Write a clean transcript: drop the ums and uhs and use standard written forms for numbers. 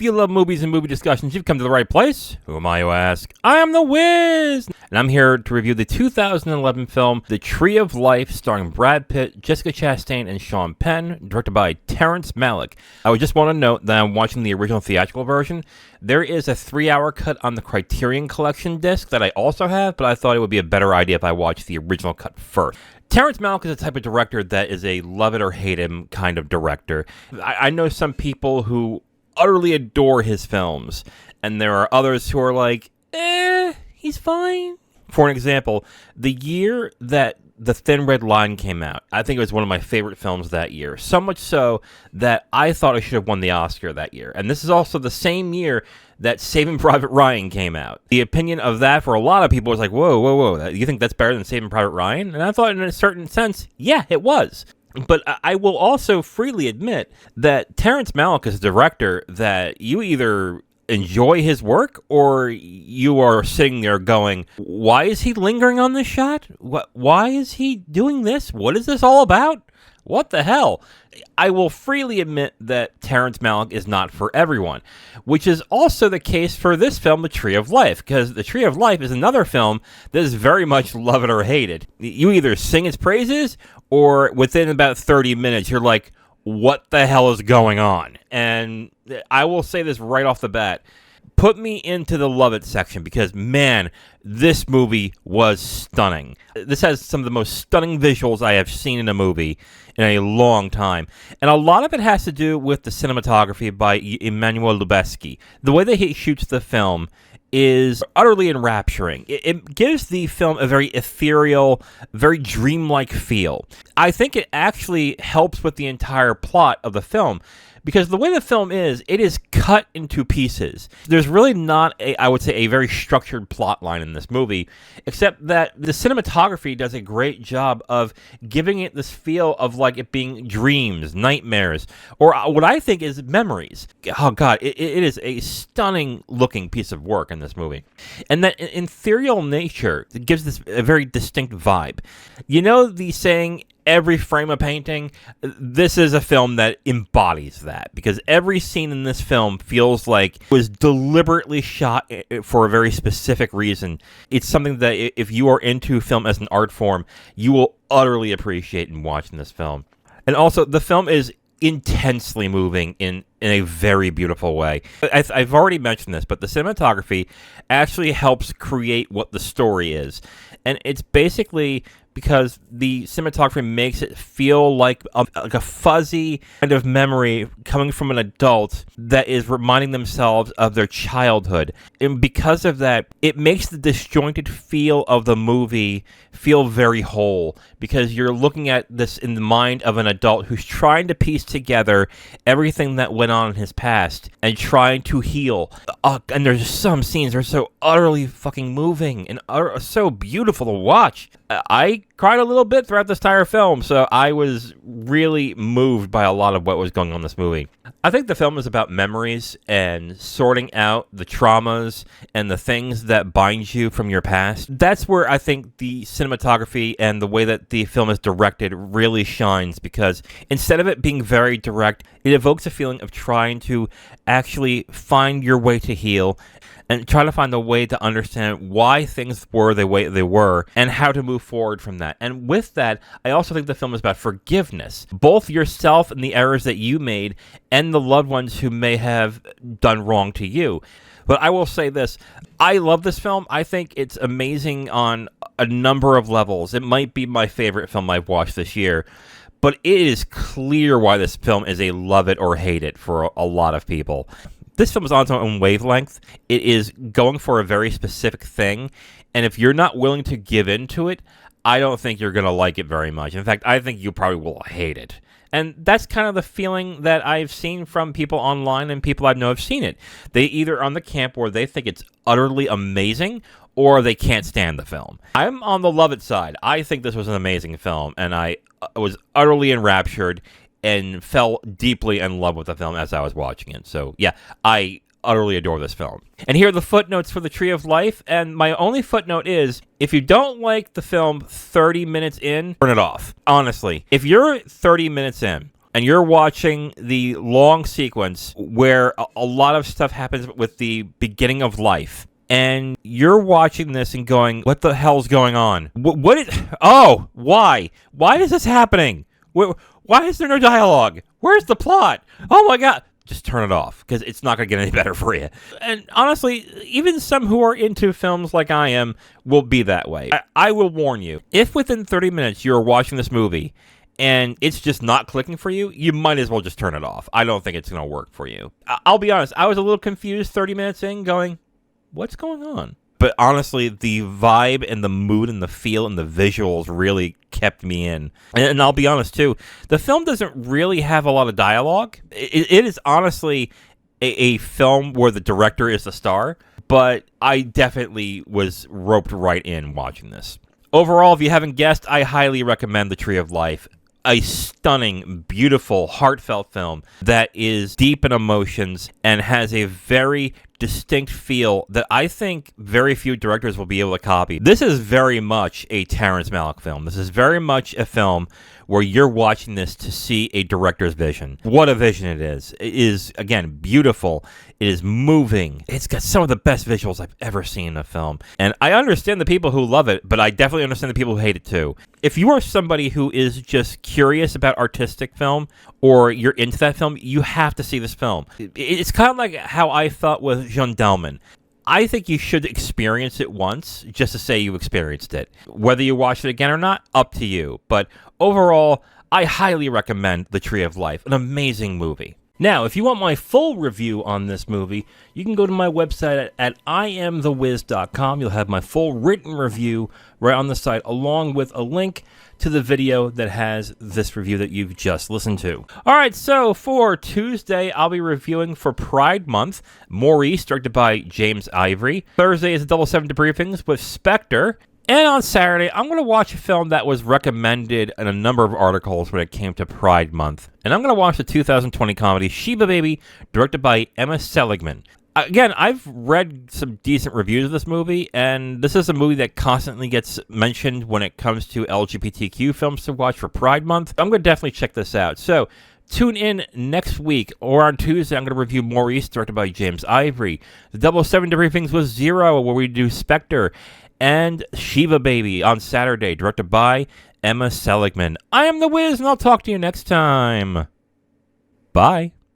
you love movies and movie discussions, you've come to the right place. Who am I, you ask? I am the Wiz! And I'm here to review the 2011 film The Tree of Life, starring Brad Pitt, Jessica Chastain, and Sean Penn, directed by Terrence Malick. I would just want to note that I'm watching the original theatrical version. There is a 3-hour cut on the Criterion Collection disc that I also have, but I thought it would be a better idea if I watched the original cut first. Terrence Malick is a type of director that is a love it or hate him kind of director. I know some people who utterly adore his films, and there are others who are like, he's fine. For an example, the year that The Thin Red Line came out, I think it was one of my favorite films that year. So much so that I thought it should have won the Oscar that year. And this is also the same year that Saving Private Ryan came out. The opinion of that for a lot of people was like, whoa, you think that's better than Saving Private Ryan? And I thought in a certain sense, yeah, it was. But I will also freely admit that Terrence Malick is a director that you either enjoy his work or you are sitting there going, why is he lingering on this shot? Why is he doing this? What is this all about? What the hell? I will freely admit that Terrence Malick is not for everyone, which is also the case for this film, The Tree of Life, because The Tree of Life is another film that is very much love it or hate it. You either sing its praises, or within about 30 minutes, you're like, what the hell is going on? And I will say this right off the bat. Put me into the love it section because, man, this movie was stunning. This has some of the most stunning visuals I have seen in a movie in a long time. And a lot of it has to do with the cinematography by Emmanuel Lubezki. The way that he shoots the film is utterly enrapturing. It gives the film a very ethereal, very dreamlike feel. I think it actually helps with the entire plot of the film, because the way the film is, it is cut into pieces. There's really not, I would say, a very structured plot line in this movie, except that the cinematography does a great job of giving it this feel of like it being dreams, nightmares, or what I think is memories. Oh God, it is a stunning looking piece of work in this movie. And that ethereal nature gives this a very distinct vibe. You know the saying, every frame a painting? This is a film that embodies that, because every scene in this film feels like it was deliberately shot for a very specific reason. It's something that if you are into film as an art form, you will utterly appreciate in watching this film. And also, the film is intensely moving in a very beautiful way. I've already mentioned this, but the cinematography actually helps create what the story is. And it's basically because the cinematography makes it feel like a fuzzy kind of memory coming from an adult that is reminding themselves of their childhood. And because of that, it makes the disjointed feel of the movie feel very whole, because you're looking at this in the mind of an adult who's trying to piece together everything that went on in his past and trying to heal. And there's some scenes that are so utterly fucking moving and so beautiful to watch. I cried a little bit throughout this entire film, so I was really moved by a lot of what was going on in this movie. I think the film is about memories and sorting out the traumas and the things that bind you from your past. That's where I think the cinematography and the way that the film is directed really shines, because instead of it being very direct, it evokes a feeling of trying to actually find your way to heal and try to find a way to understand why things were the way they were and how to move forward from that. And with that, I also think the film is about forgiveness. Both yourself and the errors that you made and the loved ones who may have done wrong to you. But I will say this, I love this film. I think it's amazing on a number of levels. It might be my favorite film I've watched this year. But it is clear why this film is a love it or hate it for a lot of people. This film is on its own wavelength. It is going for a very specific thing, and if you're not willing to give into it, I don't think you're going to like it very much. In fact, I think you probably will hate it. And that's kind of the feeling that I've seen from people online and people I know have seen it. They either are on the camp where they think it's utterly amazing, or they can't stand the film. I'm on the love it side. I think this was an amazing film, and I was utterly enraptured and fell deeply in love with the film as I was watching it. So, yeah, I utterly adore this film. And here are the footnotes for The Tree of Life, and my only footnote is, if you don't like the film 30 minutes in, turn it off. Honestly, if you're 30 minutes in, and you're watching the long sequence where a lot of stuff happens with the beginning of life, and you're watching this and going, what the hell's going on? Why is this happening? Why is there no dialogue? Where's the plot? Oh my God. Just turn it off, because it's not going to get any better for you. And honestly, even some who are into films like I am will be that way. I will warn you, if within 30 minutes you're watching this movie and it's just not clicking for you, you might as well just turn it off. I don't think it's going to work for you. I'll be honest, I was a little confused 30 minutes in going, what's going on? But honestly, the vibe and the mood and the feel and the visuals really kept me in. And I'll be honest, too, the film doesn't really have a lot of dialogue. It is honestly a film where the director is the star, but I definitely was roped right in watching this. Overall, if you haven't guessed, I highly recommend The Tree of Life. A stunning, beautiful, heartfelt film that is deep in emotions and has a very distinct feel that I think very few directors will be able to copy. This is very much a Terrence Malick film. This is very much a film where you're watching this to see a director's vision. What a vision it is. It is, again, beautiful. It is moving. It's got some of the best visuals I've ever seen in a film. And I understand the people who love it, but I definitely understand the people who hate it too. If you are somebody who is just curious about artistic film, or you're into that film, you have to see this film. It's kind of like how I felt with Gendarme. I think you should experience it once just to say you experienced it. Whether you watch it again or not, up to you. But overall, I highly recommend The Tree of Life, an amazing movie. Now, if you want my full review on this movie, you can go to my website at IamTheWiz.com. You'll have my full written review right on the site, along with a link to the video that has this review that you've just listened to. All right, so for Tuesday, I'll be reviewing for Pride Month, Maurice, directed by James Ivory. Thursday is a double 7 debriefings with Spectre. And on Saturday, I'm going to watch a film that was recommended in a number of articles when it came to Pride Month. And I'm going to watch the 2020 comedy Shiva Baby, directed by Emma Seligman. Again, I've read some decent reviews of this movie, and this is a movie that constantly gets mentioned when it comes to LGBTQ films to watch for Pride Month. I'm going to definitely check this out. So tune in next week, or on Tuesday, I'm going to review Maurice, directed by James Ivory. The 007 debriefings was Zero, where we do Spectre. And Shiva Baby on Saturday, directed by Emma Seligman. I am The Wiz, and I'll talk to you next time. Bye.